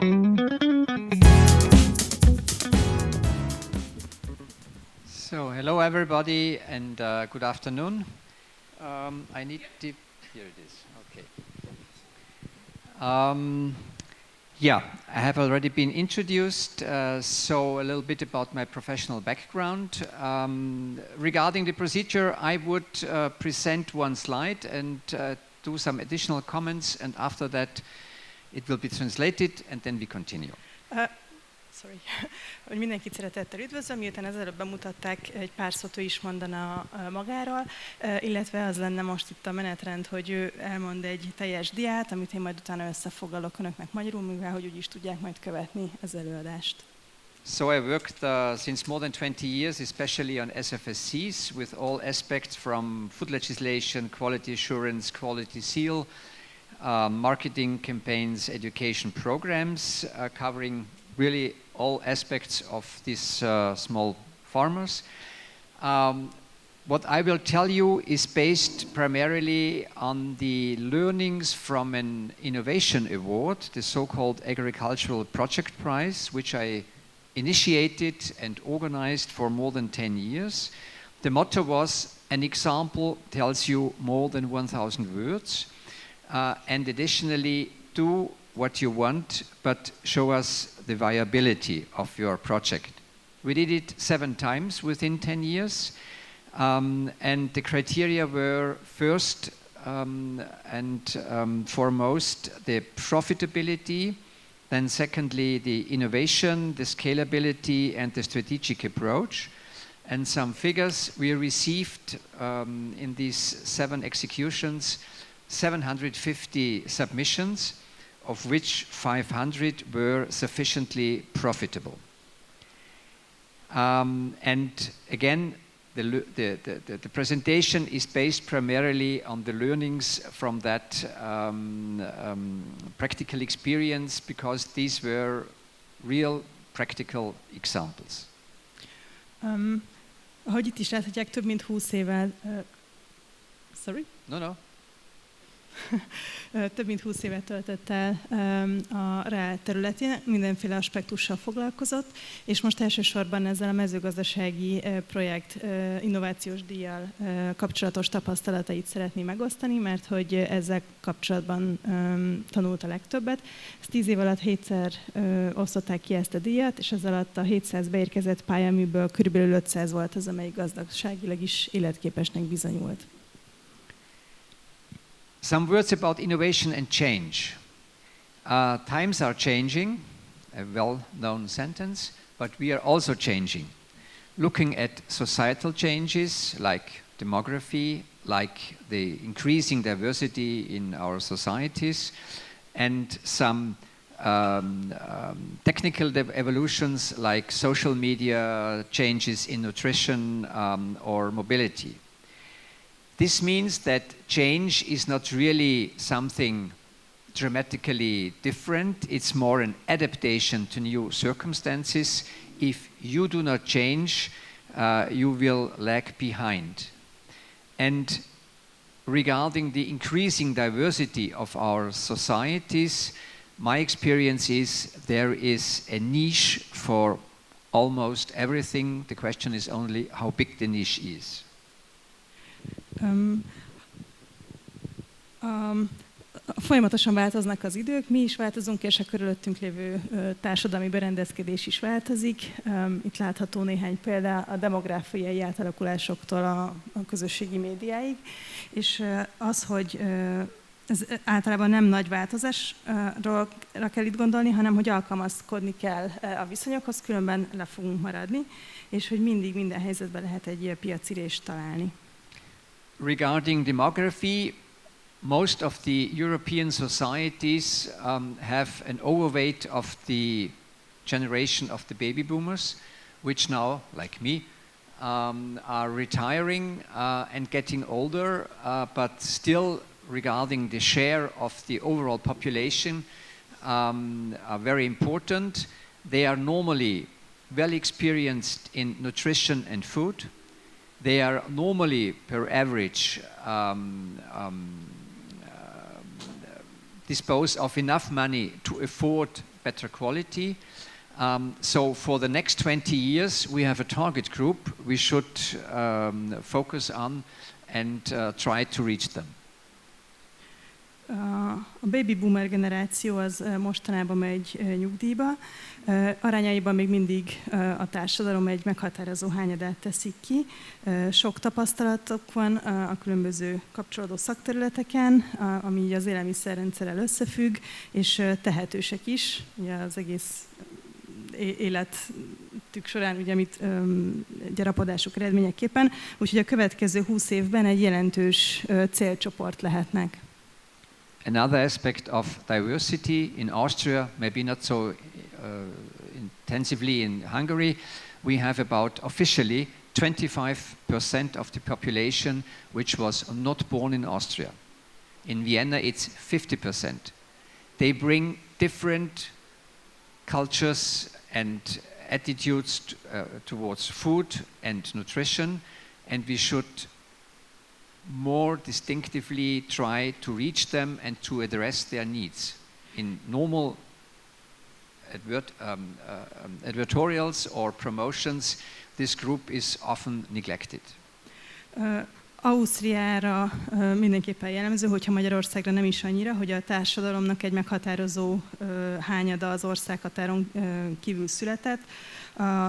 So, hello everybody and good afternoon. I need to, here it is, okay. Yeah, I have already been introduced, so a little bit about my professional background. Regarding the procedure, I would present one slide and do some additional comments, and after that it will be translated and then we continue. Sorry, hogy mindenkit szeretettel üdvözlöm, miután ezelőtt bemutatták, egy pár szót ő is mondana magáról, illetve az lenne most itt a menetrend, hogy ő elmond egy teljes diát, amit én majd utána összefoglalok önöknek magyarul, mivel hogy úgy is tudják majd követni az előadást. So I worked since more than 20 years, especially on SFSCs, with all aspects from food legislation, quality assurance, quality seal, marketing campaigns, education programs, covering really all aspects of these small farmers. What I will tell you is based primarily on the learnings from an innovation award, the so-called Agricultural Project Prize, which I initiated and organized for more than 10 years. The motto was, an example tells you more than 1,000 words, and additionally, do what you want, but show us the viability of your project. We did it 7 times within 10 years, and the criteria were first and foremost the profitability, then secondly the innovation, the scalability, and the strategic approach. And some figures we received in these 7 executions, 750 submissions, of which 500 were sufficiently profitable. And again, the presentation is based primarily on the learnings from that practical experience, because these were real practical examples. Ahogy itt is láthatják, több mint 20 évvel... sorry? No. Több mint 20 évet töltött el a REL területén, mindenféle aspektussal foglalkozott, és most elsősorban ezzel a mezőgazdasági projekt innovációs díjjal kapcsolatos tapasztalatait szeretné megosztani, mert hogy ezzel kapcsolatban tanult a legtöbbet. Ezt 10 év alatt 7-szer osztották ki ezt a díjat, és ez alatt a 700 beérkezett pályaműből körülbelül 500 volt az, amelyik gazdaságilag is életképesnek bizonyult. Some words about innovation and change. Times are changing, a well-known sentence, but we are also changing. Looking at societal changes like demography, like the increasing diversity in our societies, and some technical evolutions like social media changes in nutrition or mobility. This means that change is not really something dramatically different. It's more an adaptation to new circumstances. If you do not change, you will lag behind. And regarding the increasing diversity of our societies, my experience is there is a niche for almost everything. The question is only how big the niche is. Folyamatosan változnak az idők, mi is változunk, és a körülöttünk lévő társadalmi berendezkedés is változik. Itt látható néhány példa a demográfiai átalakulásoktól a közösségi médiáig, és az, hogy ez általában nem nagy változásra kell itt gondolni, hanem hogy alkalmazkodni kell a viszonyokhoz, különben le fogunk maradni, és hogy mindig minden helyzetben lehet egy piacirést találni. Regarding demography, most of the European societies have an overweight of the generation of the baby boomers, which now, like me, are retiring and getting older, but still regarding the share of the overall population are very important. They are normally well experienced in nutrition and food. They are normally, per average, dispose of enough money to afford better quality. So for the next 20 years, we have a target group we should focus on and try to reach them. A baby boomer generáció az mostanában megy nyugdíjba. Arányaiban még mindig a társadalom egy meghatározó hányadát teszik ki. Sok tapasztalatok van a különböző kapcsolódó szakterületeken, ami az élelmiszerrendszerrel összefügg, és tehetősek is, ugye az egész életük során, ugye, amit gyarapodásuk eredményeképpen. Úgyhogy a következő 20 évben egy jelentős célcsoport lehetnek. Another aspect of diversity in Austria, maybe not so intensively in Hungary, we have about officially 25% of the population which was not born in Austria. In Vienna it's 50%. They bring different cultures and attitudes towards food and nutrition, and we should more distinctively try to reach them and to address their needs. In normal advertorials or promotions, this group is often neglected. Ausztriára mindenképpen jellemző, hogyha Magyarországra nem is annyira, hogy a társadalomnak egy meghatározó hányada az országhatáron kívül született.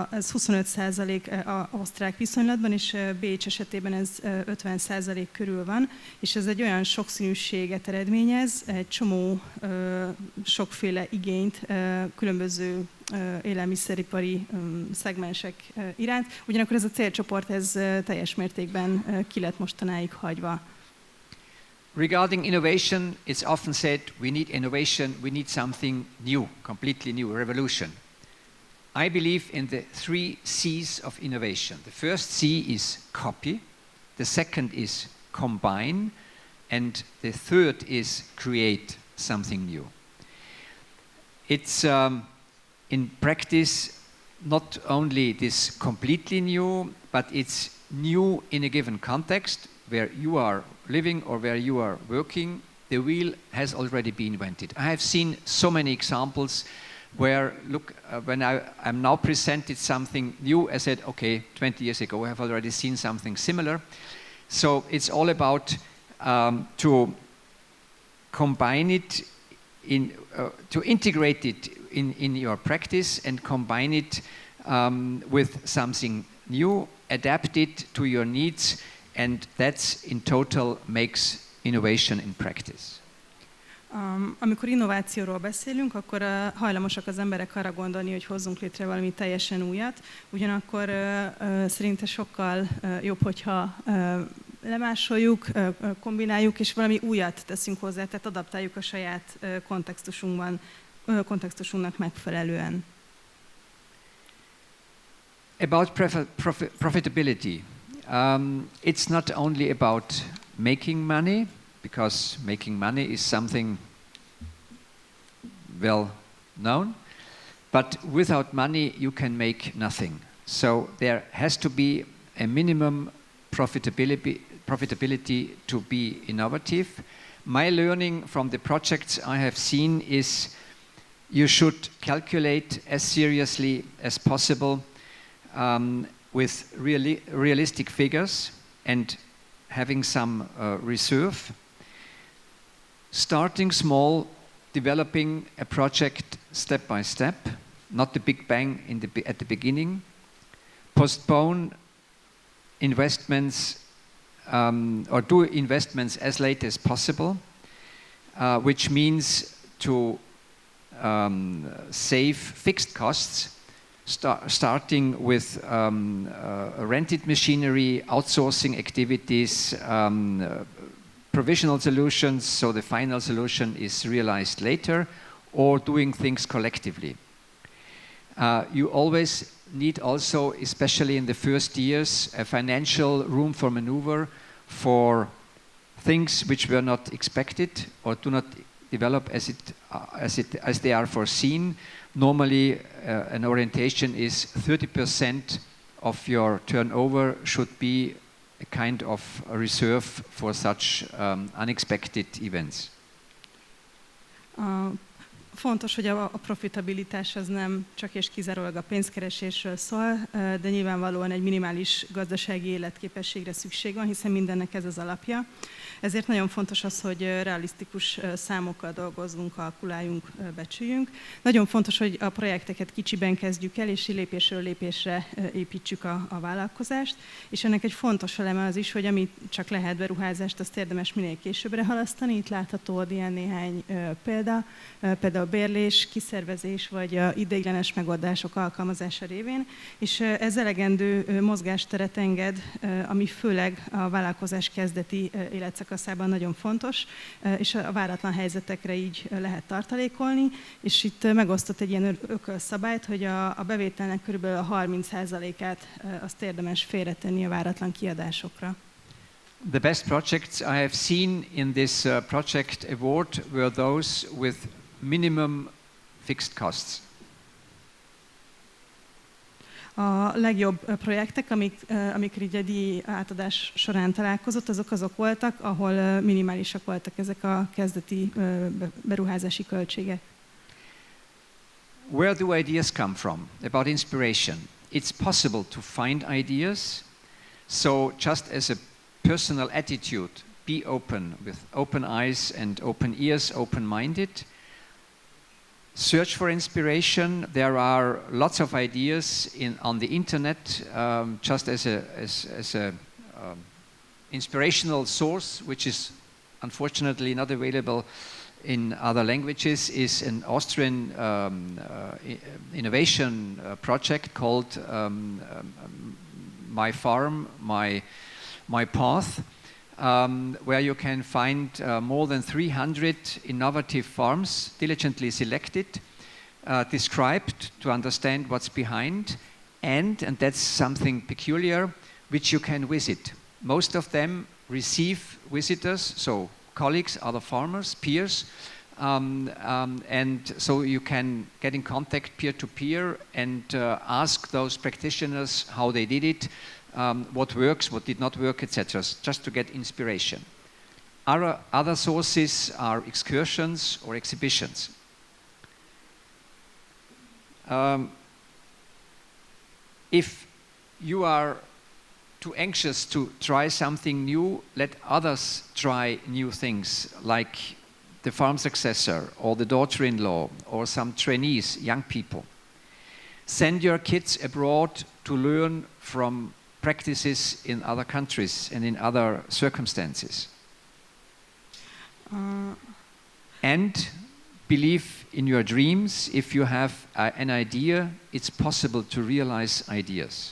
Ez 25% osztrák viszonylatban, és Bécs esetében ez 50% körül van, és ez egy olyan sokszínűséget eredményez, egy csomó sokféle igényt különböző élelmiszeripari szegmensek iránt. Ugyanakkor ez a célcsoport ez teljes mértékben ki lett mostanáig hagyva. Regarding innovation, it's often said we need innovation, we need something new, completely new, revolution. I believe in the 3 C's of innovation. The first C is copy, the second is combine, and the third is create something new. It's in practice not only this completely new, but it's new in a given context where you are living or where you are working. The wheel has already been invented. I have seen so many examples where, look, when I'm now presented something new, I said, okay, 20 years ago I have already seen something similar. So it's all about to combine it, to integrate it in your practice and combine it with something new, adapt it to your needs, and that's in total makes innovation in practice. Amikor innovációról beszélünk, akkor hajlamosak az emberek arra gondolni, hogy hozzunk létre valami teljesen újat. Ugyanakkor szerintem sokkal jobb, hogyha lemásoljuk, kombináljuk, és valami újat teszünk hozzá, tehát adaptáljuk a saját kontextusunknak megfelelően. About profitability. It's not only about making money, because making money is something well known, but without money you can make nothing. So there has to be a minimum profitability to be innovative. My learning from the projects I have seen is you should calculate as seriously as possible with realistic figures and having some reserve. Starting small, developing a project step by step, not the big bang at the beginning. Postpone investments or do investments as late as possible, which means to save fixed costs, starting with rented machinery, outsourcing activities, provisional solutions, so the final solution is realized later, or doing things collectively. You always need also, especially in the first years, a financial room for maneuver for things which were not expected or do not develop as they are foreseen. Normally, an orientation is 30% of your turnover should be a kind of a reserve for such unexpected events. Fontos, hogy a profitabilitás az nem csak és kizárólag a pénzkeresésről szól, de nyilvánvalóan egy minimális gazdasági életképességre szükség van, hiszen mindennek ez az alapja. Ezért nagyon fontos az, hogy realisztikus számokkal dolgozzunk, kalkuláljunk, becsüljünk. Nagyon fontos, hogy a projekteket kicsiben kezdjük el, és lépésről lépésre építsük a vállalkozást. És ennek egy fontos eleme az is, hogy amit csak lehet beruházást, azt érdemes minél későbbre halasztani. Itt látható ilyen néhány példa, például bérlés, kiszervezés vagy ideiglenes megoldások alkalmazása révén, és ez elegendő mozgásteret enged, ami főleg a vállalkozás kezdeti életszakaszában nagyon fontos, és a váratlan helyzetekre így lehet tartalékolni, és itt megosztott egy ilyen ökölszabályt, hogy a bevételnek körülbelül a 30%-át azt érdemes félretenni a váratlan kiadásokra. The best projects I have seen in this project award were those with minimum fixed costs. A legjobb projektek, amikre így a díj átadás során találkozott, azok voltak, ahol minimálisak voltak ezek a kezdeti beruházási költségek. Where do ideas come from? About inspiration. It's possible to find ideas, so just as a personal attitude, be open with open eyes and open ears, open-minded. Search for inspiration. There are lots of ideas on the internet, just as a inspirational source, which is unfortunately not available in other languages, is an Austrian innovation project called My Farm, My Path, where you can find more than 300 innovative farms, diligently selected, described to understand what's behind, and that's something peculiar, which you can visit. Most of them receive visitors, so colleagues, other farmers, peers, and so you can get in contact peer-to-peer and ask those practitioners how they did it, what works, what did not work, etc., just to get inspiration. Other sources are excursions or exhibitions. If you are too anxious to try something new, let others try new things, like the farm successor or the daughter-in-law or some trainees, young people. Send your kids abroad to learn from practices in other countries and in other circumstances. And believe in your dreams. If you have an idea, it's possible to realize ideas.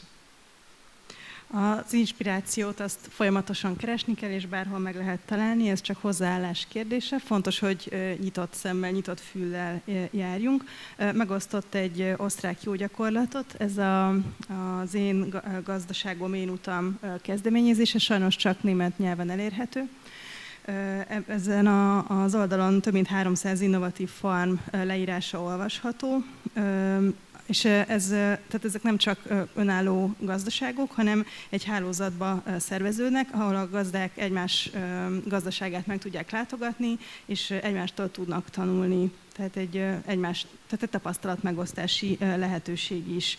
Az inspirációt azt folyamatosan keresni kell, és bárhol meg lehet találni, ez csak hozzáállás kérdése. Fontos, hogy nyitott szemmel, nyitott füllel járjunk. Megosztott egy osztrák jó gyakorlatot, ez az Én gazdaságom, én utam kezdeményezése, sajnos csak német nyelven elérhető. Ezen az oldalon több mint 300 innovatív farm leírása olvasható, és tehát ezek nem csak önálló gazdaságok, hanem egy hálózatba szerveződnek, ahol a gazdák egymás gazdaságát meg tudják látogatni, és egymástól tudnak tanulni. Tehát egy tapasztalatmegosztási lehetőség is.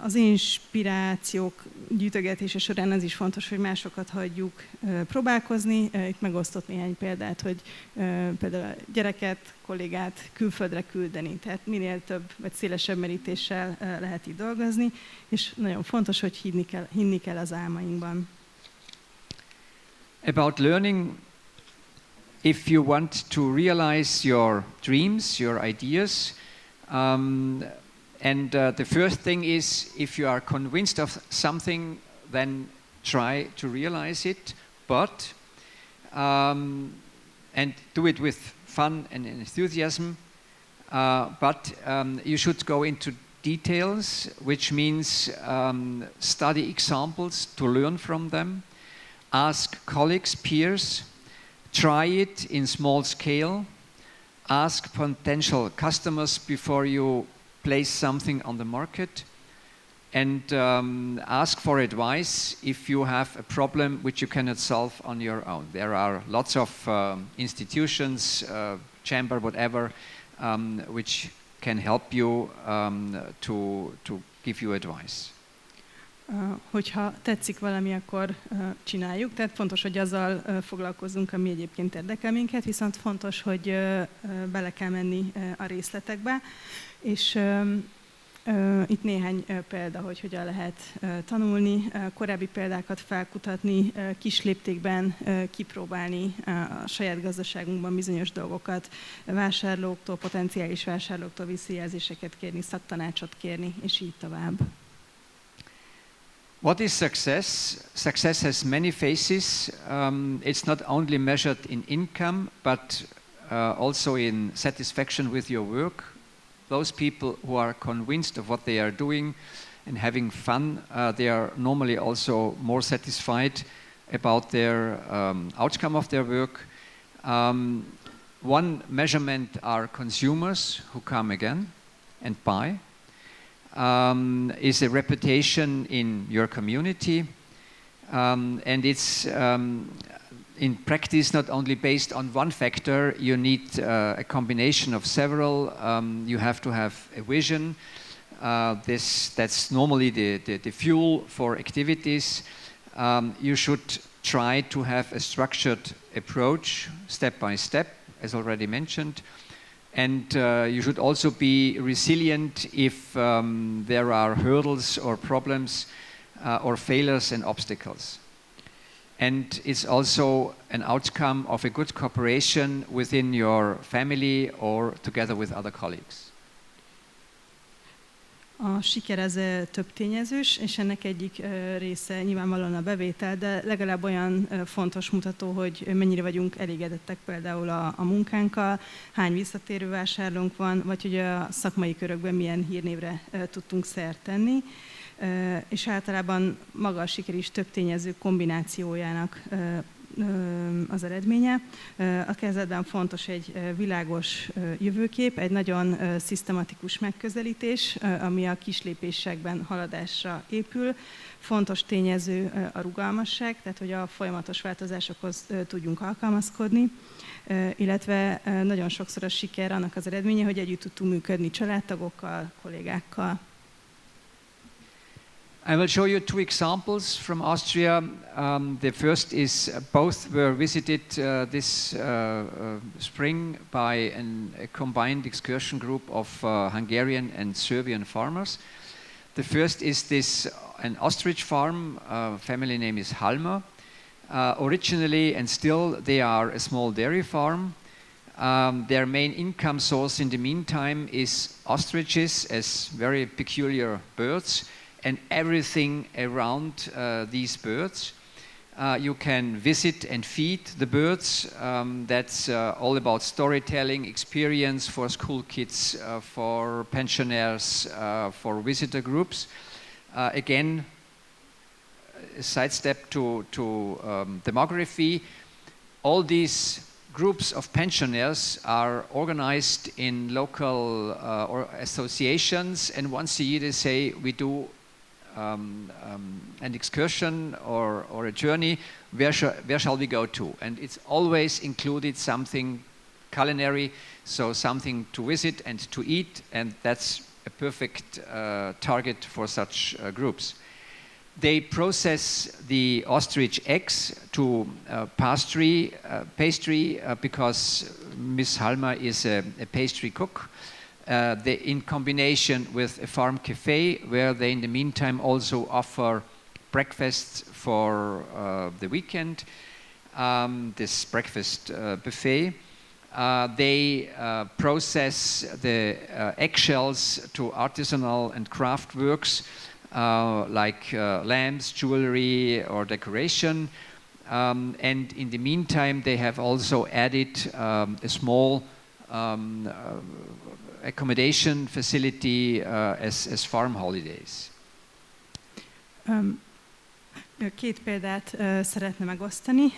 Az inspirációk gyűjtögetése során az is fontos, hogy másokat hagyjuk próbálkozni. Itt megosztott néhány példát, hogy például a gyereket, kollégát külföldre küldeni, tehát minél több vagy szélesebb merítéssel lehet így dolgozni, és nagyon fontos, hogy hinni kell az álmainkban. About learning, if you want to realize your dreams, your ideas, and the first thing is, if you are convinced of something, then try to realize it, but and do it with fun and enthusiasm. But you should go into details, which means study examples to learn from them, ask colleagues, peers, try it in small scale, ask potential customers before you place something on the market, and ask for advice if you have a problem which you cannot solve on your own. There are lots of institutions, chamber, whatever, which can help you to give you advice. Hogyha tetszik valami, akkor csináljuk, tehát fontos, hogy azzal foglalkozzunk, ami egyébként érdekel minket, viszont fontos, hogy bele kell menni a részletekbe, és itt néhány példa, hogy hogyan lehet tanulni, korábbi példákat felkutatni, kis léptékben kipróbálni a saját gazdaságunkban bizonyos dolgokat, vásárlóktól, potenciális vásárlóktól visszajelzéseket kérni, szaktanácsot kérni, és így tovább. What is success? Success has many faces. It's not only measured in income, but also in satisfaction with your work. Those people who are convinced of what they are doing and having fun, they are normally also more satisfied about their outcome of their work. One measurement are consumers who come again and buy. Is a reputation in your community, and it's in practice not only based on one factor. You need a combination of several. You have to have a vision. That's normally the fuel for activities. You should try to have a structured approach, step by step, as already mentioned. And you should also be resilient if there are hurdles or problems or failures and obstacles. And it's also an outcome of a good cooperation within your family or together with other colleagues. A siker az több tényezős, és ennek egyik része nyilvánvalóan a bevétel, de legalább olyan fontos mutató, hogy mennyire vagyunk elégedettek például a munkánkkal, hány visszatérő vásárlónk van, vagy hogy a szakmai körökben milyen hírnévre tudtunk szert tenni. És általában maga a siker is több tényező kombinációjának az eredménye. A kezdetben fontos egy világos jövőkép, egy nagyon szisztematikus megközelítés, ami a kislépésekben haladásra épül. Fontos tényező a rugalmasság, tehát hogy a folyamatos változásokhoz tudjunk alkalmazkodni, illetve nagyon sokszor a siker annak az eredménye, hogy együtt tudtunk működni családtagokkal, kollégákkal. I will show you two examples from Austria. The first is both were visited this spring by a combined excursion group of Hungarian and Serbian farmers. The first is an ostrich farm. Family name is Halmer. Originally and still they are a small dairy farm. Their main income source in the meantime is ostriches as very peculiar birds. And everything around these birds. You can visit and feed the birds. That's all about storytelling, experience for school kids, for pensioners, for visitor groups. Again, a sidestep to demography. All these groups of pensioners are organized in local or associations, and once a year they say, we do an excursion or a journey, where shall we go to? And it's always included something culinary, so something to visit and to eat, and that's a perfect target for such groups. They process the ostrich eggs to pastry because Miss Halmer is a pastry cook. In combination with a farm cafe, where they in the meantime also offer breakfasts for the weekend, this breakfast buffet. They process the eggshells to artisanal and craft works like lamps, jewelry or decoration. And in the meantime they have also added a small accommodation facility as farm holidays. Két példát szeretne megosztani.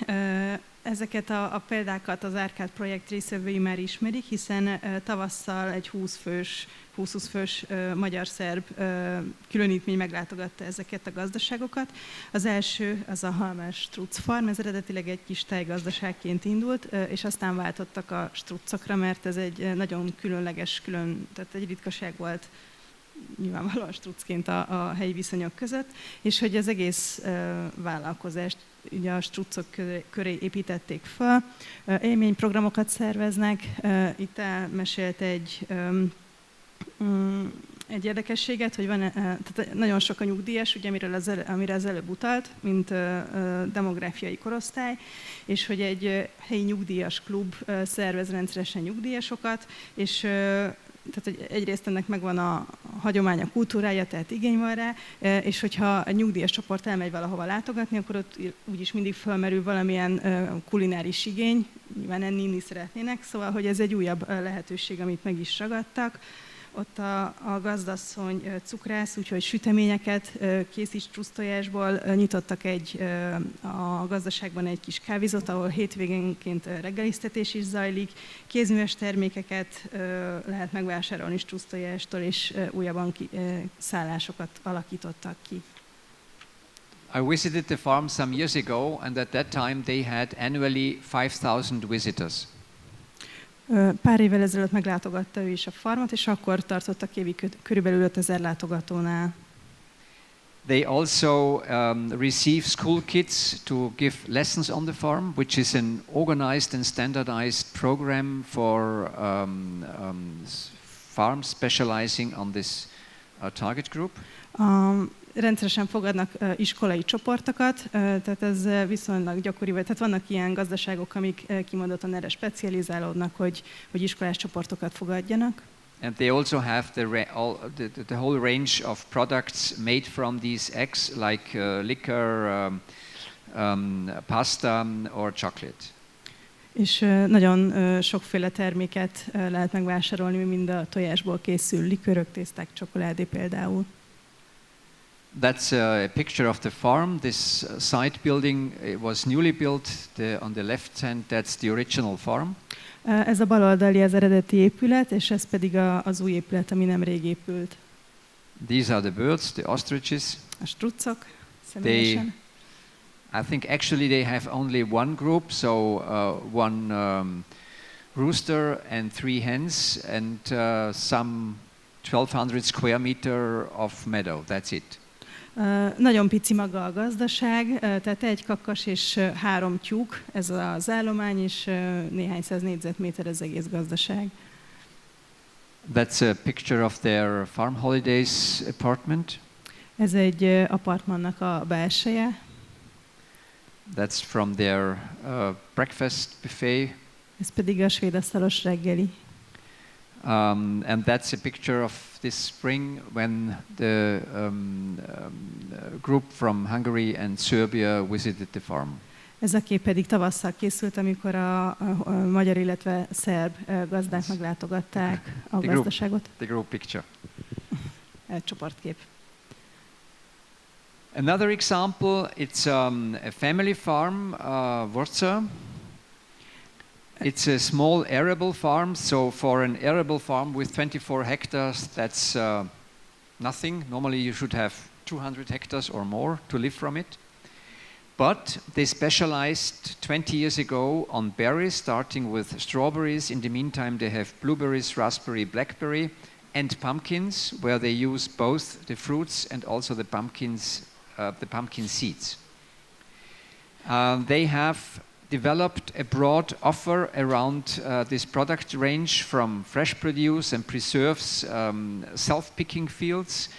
Ezeket a példákat az Árkád projekt résztvevői már ismerik, hiszen tavasszal egy 20-20 fős magyar-szerb különítmény meglátogatta ezeket a gazdaságokat. Az első az a Halmás Struc Farm, ez eredetileg egy kis tejgazdaságként indult, és aztán váltottak a struccokra, mert ez egy nagyon különleges, tehát egy ritkaság volt nyilvánvalóan strucként a helyi viszonyok között, és hogy az egész vállalkozást ugye a struccok köré építették fel. Élményprogramokat szerveznek. Itt elmesélt egy érdekességet, hogy van, tehát nagyon sok a nyugdíjas, ugye, amire az előbb utalt, mint demográfiai korosztály, és hogy egy helyi nyugdíjas klub szervez rendszeresen nyugdíjasokat, és tehát hogy egyrészt ennek megvan a hagyománya, kultúrája, tehát igény van rá, és hogyha egy nyugdíjas csoport elmegy valahova látogatni, akkor ott úgyis mindig felmerül valamilyen kulináris igény, nyilván enni szeretnének, szóval hogy ez egy újabb lehetőség, amit meg is ragadtak. Ott a gazdasszony cukrász, úgyhogy süteményeket készít strusztojásból, nyitottak a gazdaságban egy kis kávézót, ahol hétvégénként reggeliztetés is zajlik, kézműves termékeket lehet megvásárolni strusztojástól, és újabban szállásokat alakítottak ki. I visited the farm some years ago, and at that time they had annually 5,000 visitors. Pár évvel ezelőtt meglátogatta ő is a farmot, és akkor tartottak évi körülbelül 5000 látogatónál. They also receive school kids to give lessons on the farm, which is an organized and standardized program for farms specializing on this target group. Rendszeresen fogadnak iskolai csoportokat, tehát ez viszonylag gyakori, tehát vannak ilyen gazdaságok, amik kimondottan erre specializálódnak, hogy iskolás csoportokat fogadjanak. And they also have the whole range of products made from these eggs, like liquor, pasta or chocolate. És nagyon sokféle terméket lehet megvásárolni, mind a tojásból készül, likőrök, tészták, csokoládé például. That's a picture of the farm. This side building was newly built. On the left hand, that's the original farm. Ez a bal oldali az eredeti épület, és ez pedig az új épület, ami nemrég épült. These are the birds, the ostriches. A struccok, személyesen. I think actually they have only one group, so one rooster and 3 hens and some 1,200 square meter of meadow. That's it. Nagyon pici maga a gazdaság, tehát 1 kakas és 3 tyúk, ez az állomány, és néhány száz négyzetméter az egész gazdaság. That's a picture of their farm holidays apartment. Ez egy apartmannak a belseje. That's from their breakfast buffet. Ez pedig a svéd asztalos reggeli. And that's a picture of this spring when the group from Hungary and Serbia visited the farm. Ez a kép pedig tavasszal készült, amikor a magyar, illetve szerb gazdák meglátogatták a gazdaságot. The group picture. Csoportkép. Another example, it's a family farm, Wurzer. It's a small arable farm, so for an arable farm with 24 hectares, that's nothing. Normally you should have 200 hectares or more to live from it. But they specialized 20 years ago on berries, starting with strawberries. In the meantime, they have blueberries, raspberry, blackberry, and pumpkins, where they use both the fruits and also the pumpkins, the pumpkin seeds. They have developed a broad offer around this product range, from fresh produce and preserves, self-picking fields.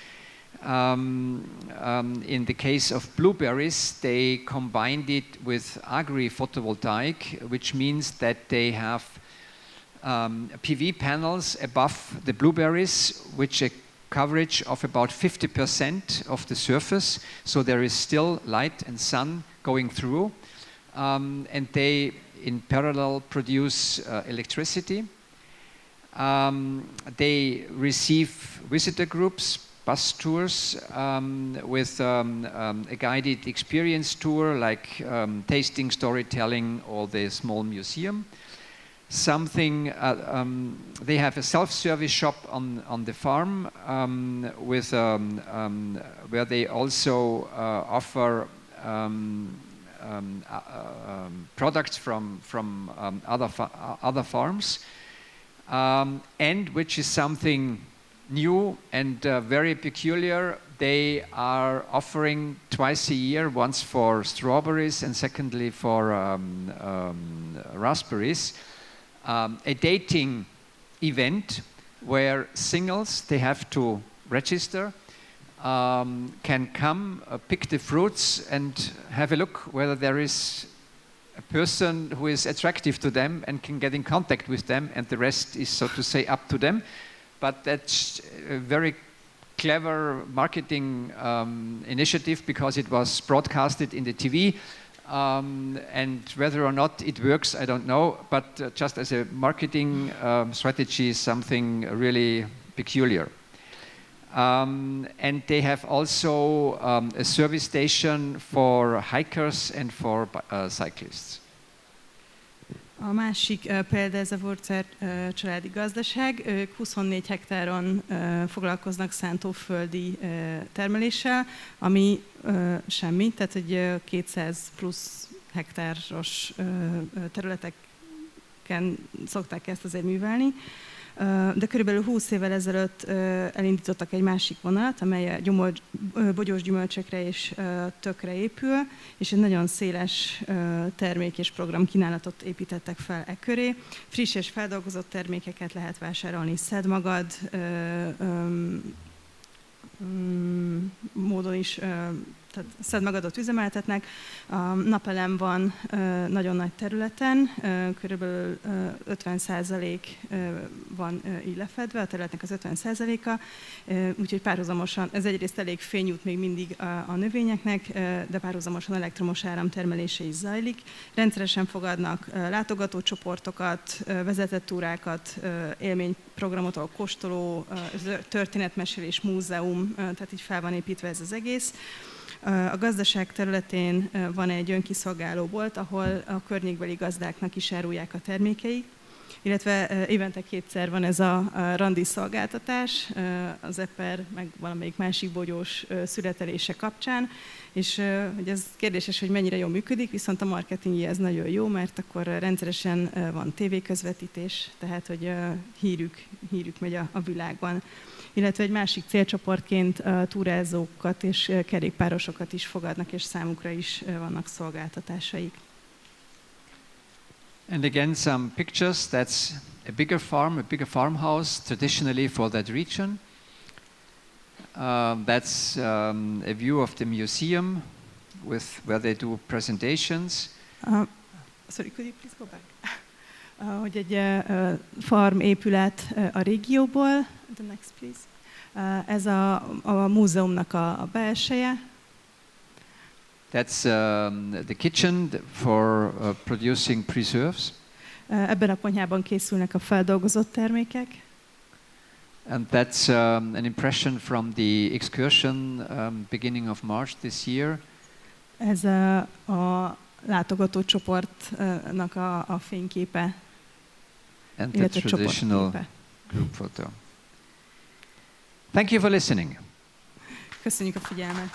In the case of blueberries, they combined it with agri-photovoltaic, which means that they have PV panels above the blueberries, which a coverage of about 50% of the surface, so there is still light and sun going through. And they, in parallel, produce electricity. They receive visitor groups bus tours with a guided experience tour, like tasting, storytelling, or the small museum. Something they have a self-service shop on the farm with where they also offer products from other farms, and which is something new and very peculiar. They are offering twice a year, once for strawberries and secondly for raspberries, a dating event where singles, they have to register, can come, pick the fruits and have a look whether there is a person who is attractive to them and can get in contact with them, and the rest is, so to say, up to them. But that's a very clever marketing initiative, because it was broadcasted in the TV. And whether or not it works, I don't know, but just as a marketing strategy, something really peculiar. And they have also a service station for hikers and for cyclists. A másik példa ez a Wurzer családi gazdaság. Ők 24 hektáron foglalkoznak szántóföldi termeléssel, ami semmi, tehát hogy 200 plusz hektáros területeken szokták ezt azért művelni. De körülbelül 20 évvel ezelőtt elindítottak egy másik vonalat, amely a bogyós gyümölcsökre és tökre épül, és egy nagyon széles termék és program kínálatot építettek fel e köré. Friss és feldolgozott termékeket lehet vásárolni szedmagad módon is, tehát szedmagadot üzemeltetnek. A napelem van nagyon nagy területen, körülbelül 50% van így lefedve, a területnek az 50%-a, úgyhogy párhuzamosan, ez egyrészt elég fény jut még mindig a növényeknek, de párhuzamosan elektromos áramtermelése is zajlik. Rendszeresen fogadnak látogatócsoportokat, vezetett túrákat, élményprogramot, ahol kóstoló, történetmesélés, múzeum, tehát így fel van építve ez az egész. A gazdaság területén van egy önkiszolgáló bolt, ahol a környékbeli gazdáknak is árulják a termékeit, illetve évente 2-szer van ez a randi szolgáltatás, az eper, meg valamelyik másik bogyós születelése kapcsán, és hogy ez kérdéses, hogy mennyire jól működik, viszont a marketingje ez nagyon jó, mert akkor rendszeresen van tévéközvetítés, tehát hogy hírük megy a világban. Illetve egy másik célcsoportként túrázókat és kerékpárosokat is fogadnak, és számukra is vannak szolgáltatásaik. And again, some pictures. That's a bigger farmhouse, traditionally for that region. That's a view of the museum where they do presentations. Sorry, could you please go back? Hogy egy farm épület a régióból. The next, please. Ez a múzeumnak a belseje. That's the kitchen for producing preserves. Ebben a konyhában készülnek a feldolgozott termékek. And that's an impression from the excursion beginning of March this year. Ez a látogató csoportnak a fényképe. And the traditional group photo. Thank you for listening. Köszönjük a figyelmet.